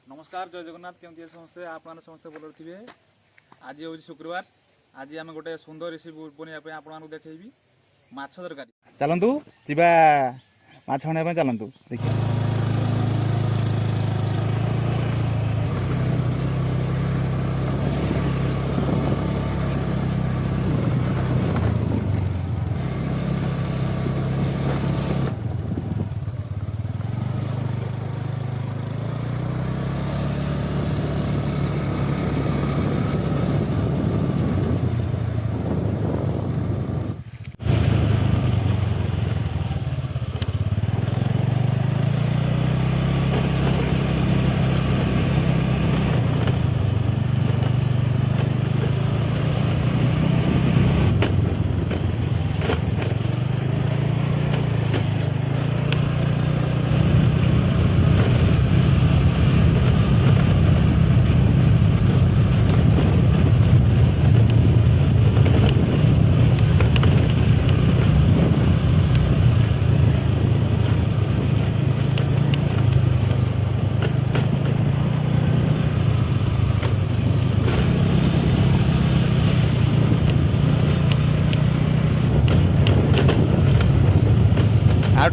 नमस्कार जय जगन्नाथ केमती समस्ते आप समस्ते भल थे। आज हूँ शुक्रवार। आज आम गोटे सुंदर रेसिपी बनवाई आपको देखी माछ तरकारी। चलतु जा माछ खाने चलतु देखिए।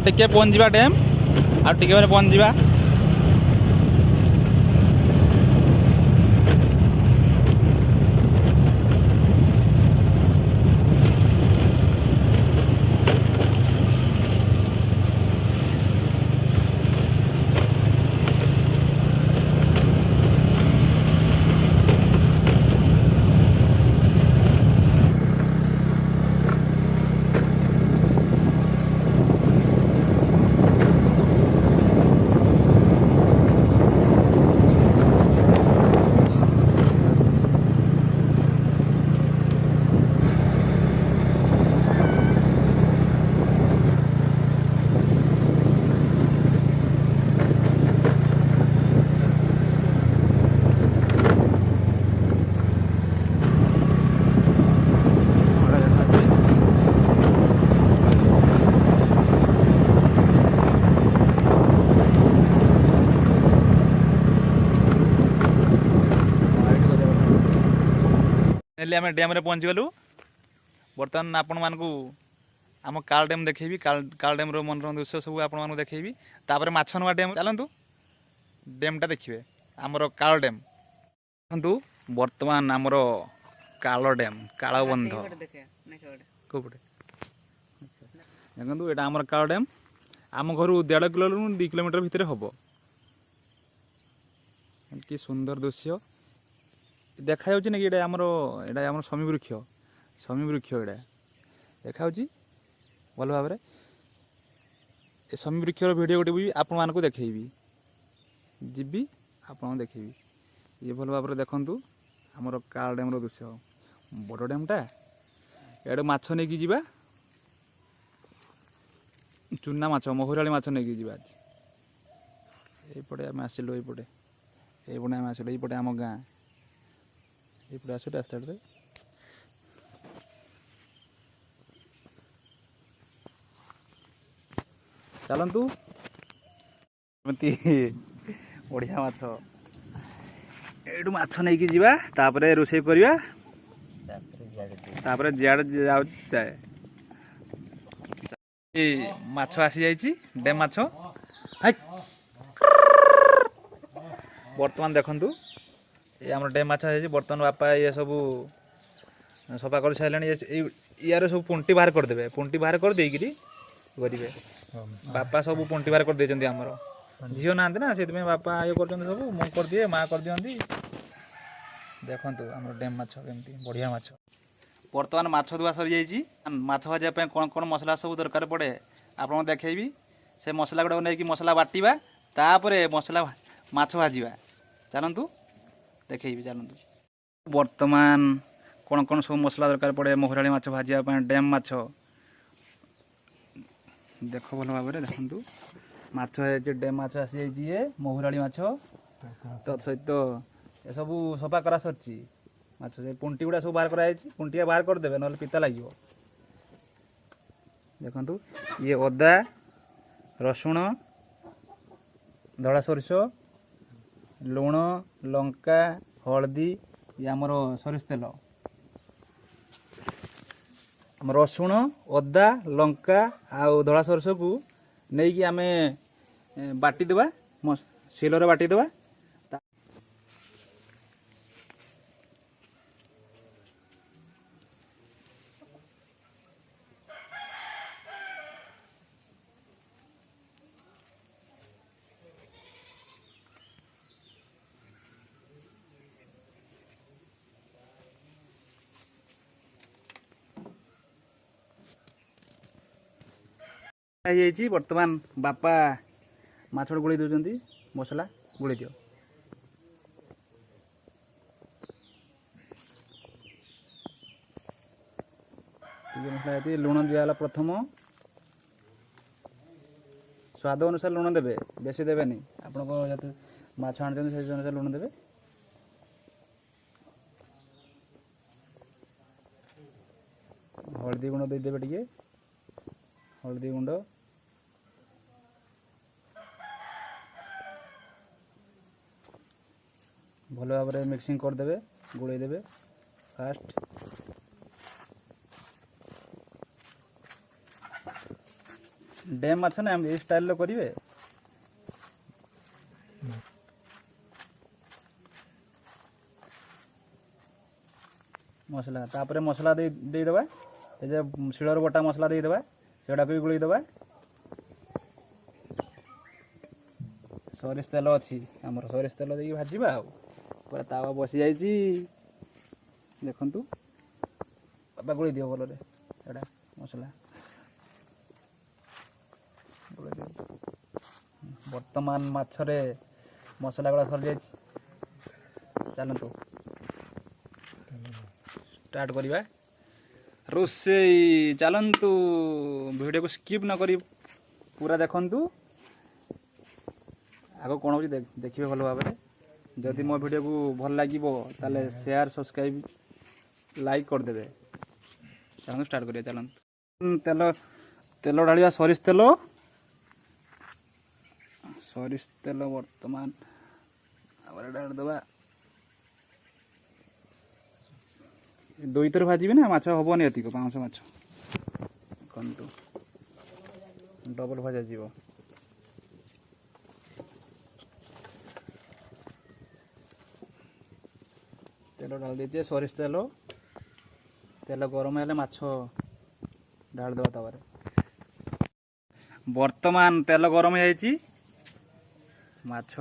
टिके पहुँचवा डैम आ टिके पहुँचवा। आम डैम रे पहुँची गलु। बर्तमान आपण मानकु आम काल डैम देखेबी। काल डैम रो मनोरम दृश्य सब आपण मानकु देखेबी। तापर माछनुआ डैम चलतु डैम टा देखिए आमर काल डैम। देखु बर्तमान आमर काल डैम काल बंध कोपटे देखु यहाँ आमर काल डैम आम घर 1.5 किलोमीटर 2 किलोमीटर भितर हम कि सुंदर दृश्य देखा ना कि आम शमी वृक्ष ये देखा भल भाव में शमी वृक्ष वीडियो गोटे भी आपण मानक देखी जी आप देखी ये भल भाव में देखु आमर काल डैम दृश्य बड़ डैमटा ये माछ नहीं जावा चूना माछ महुराली माछ नहीं जावा यपटे आम आसिलु यपटे आम आसिलु यपटे आम गाँ ये आस रास्ता चलतु बढ़िया माछ एटू माछ नहीं जावा तापरे रोषे करवा तापरे जियाड़े जाए माछ आसी जाइए डैम माछ बर्तमान देखंतु ये आम डैम माछ है। बर्तमान बापा ये सब सफा कर सारे यार सब पुंटी बाहर करदे पुंटी बाहर कर देकि करेंगे बापा सब पुंटी बाहर कर देते आमर झील ना ना से बापा ये कर सब मु कर दिए माँ कर दिखती देखु आम डैम माछ केमती बढ़िया माछ। बर्तमान माछ धुआ सरी जाइए माछ भाजापी कौन कौन मसला सब दरकार पड़े आपको देखी से मसला गुड़ा नहीं मसला बाटा तापर मसला माछ भाजा चलतु देखी चलतु। बर्तमान कौन कौन सब मसला दरकार पड़े महराली माछ भाजापी डैम माछ देख भल भाव में देखु माछ डैम माछ आसी जाइए महराली माछ तो सहित ये सब सफा करा सरी माछ से पुंटी गुड़ा सब बाहर कराई पुंटी बाहर करदे ना पिता लगे देखु ये अदा रसुण धड़ा सोरिष लुण लंका हलदी ये आमर सरिष तेल रसुण अदा लंका आउ धड़ा सरस को नहीं कि आमे बाटी देबा शिलर बाटी देबा बर्तमान बापा माछ गोली दौरान मसला गोली दियो मसला ये लुण दिगला प्रथम स्वाद अनुसार लुण देवे बेसी देवेनि आपको माछ आनी से अनुसार लुण देवे हलदी गुंड देदेवे टिके हलदी गुंड भल भाव में मिक्सिंग करदे गोलई देवे फास्ट डैम माछ ना ये स्टाइल करेंगे मसला तापर मसला देदेबा ये शिलर बटा मसला देदेबा सेटा भी गोलई देबा सरिष तेल अच्छी आमर सरिष तेल दे भाजवा पूरा तावा बसी जाइए देखु बाबा गोलई दियो भल एटा मसला वर्तमान माछरे मसला गुड़ा सरी जाइए चलतु स्टार्ट करवा रोषेई चलतु वीडियो को स्किप न करी पूरा देखंतु आग कौन हो देखिए भल भाव जदि मो वीडियो को भल लगे ताले शेयर सब्सक्राइब लाइक करदे चलो स्टार्ट करिए चलतु तेल तेल ढालिया सरिष तेल वर्तमान डाल दबा दुई थर भाजी ना माछ हेनी अधिक पाँच माछ कंतु डबल भजा जीव तेल डाल दीजिए सरिष तेल तेल गरम है माछ डाल दबा तवारे वर्तमान तेल गरम है माछ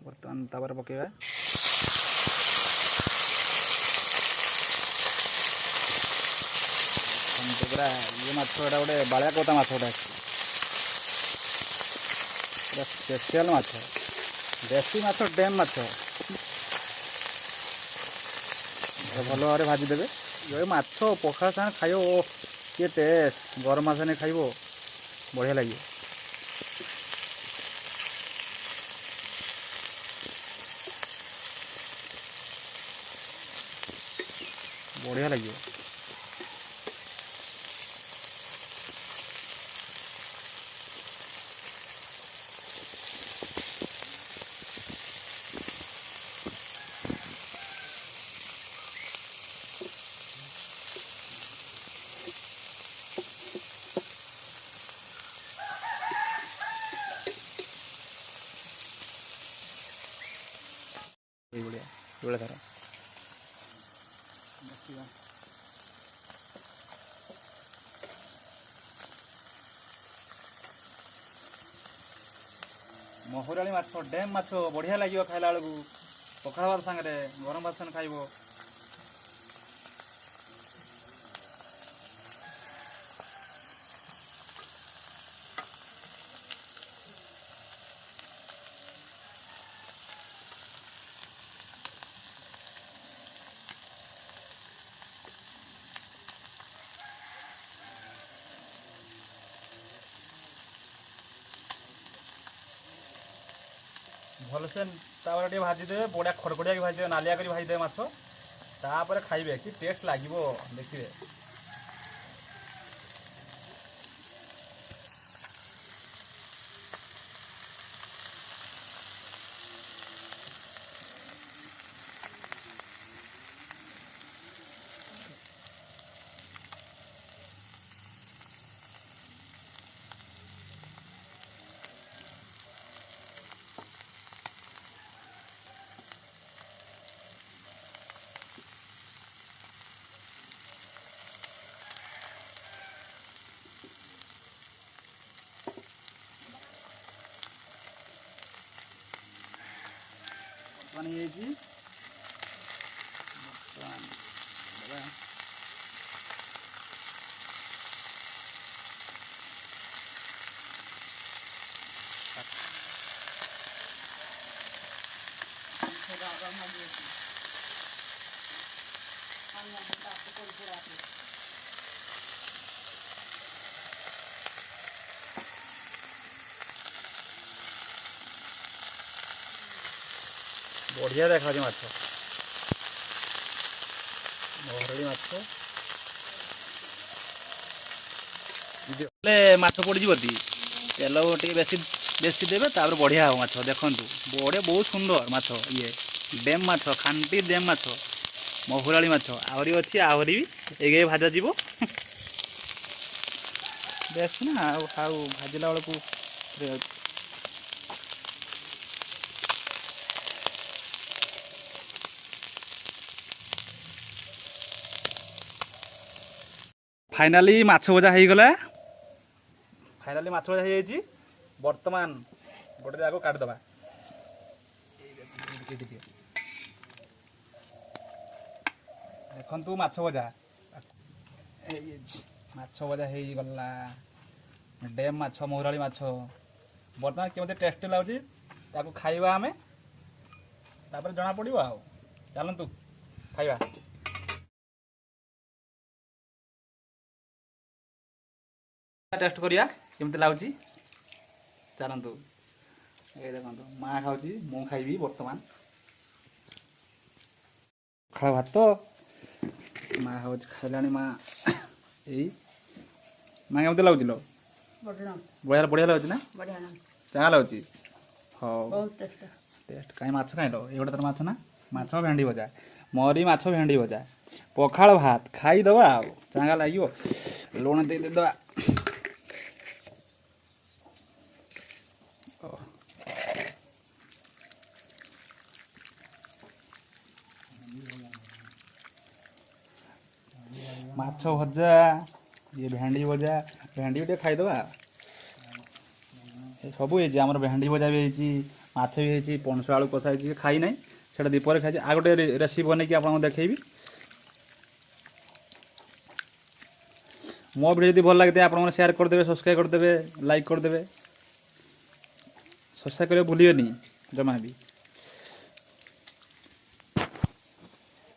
वर्तमान तापर पकेबा पूरा ये माछ गोटे बालिया कोता माछ गोटे पूरा स्पेशल माछ देसी माछ डैम माछ भल भाव भाजीदेवे ये माछ पखाड़ सागे खाइब किए टेस्ट गरम माछ ने खाइब बढ़िया लगे बढ़िया लगे बढ़िया थर महुराली माछ डैम माछ बढ़िया लगे खाइला बेलू पखाड़ भात सांगे गरम भात सागे खाइब भलसे तापर भाजीदेवे बढ़िया खड़खड़िया भाजी नालिया कर भाजीदेवे माछ तापर खाइबे कि टेस्ट लगे देखिए ବର୍ତ୍ତମାନ ହେଇଯାଇଛି। बढ़िया देखा माछ महराली माछ माछ पड़ो तेल टे बेसी बेसी देवे तापर बढ़िया हो माछ देखु बढ़िया बहुत सुंदर माछ ये डेम माछ खांटी डेम माछ महराली माछ आहरी अच्छी आहरी भी एगे भाजा जीव बेस ना खाऊ भाजिला बेलू फाइनाली माछ भजा हो गला। फाइनाली माछ भजा हो बर्तमान गोटे जाग काटिदबा देखु माछ भजा माछ भजा हो गला डेम माछ महराली माछ बर्तमान केमती टेस्टी लगुच खाइबा आमे तापर जना पड़ो आ चलतु खाइबा टेस्ट करिया केमती लगुच चलतु ये देखो माँ खाऊँ मु खाइबी बर्तमान खाओ भात माँ खाऊ खाइला माँ यही माँ केमती लगुच लो बढ़िया बढ़िया लगुच ना चाह लगुच हाँ टेस्ट कहीं माछ खाइल ये गोटे तर माछ ना माछ भेंडी भजा मरी माछ भेंडी भजा पखाड़ भात खाईदबा आ चांगा लगे लुण देदेबा माछ भजा ये भेंडी भजा भेंडी टे खाईदबा सब ये आम भेंडी भजा भी होती माछ भी होती पणस आलू कषा होती खाई ना से दीपर खाई आ गोटे रेसिपी बनई आपको देखी मो वीडियो यदि भल लगे आप शेयर करदे सब्सक्राइब करदे लाइक करदे सब्सक्राइब करें भूलिए जमा भी।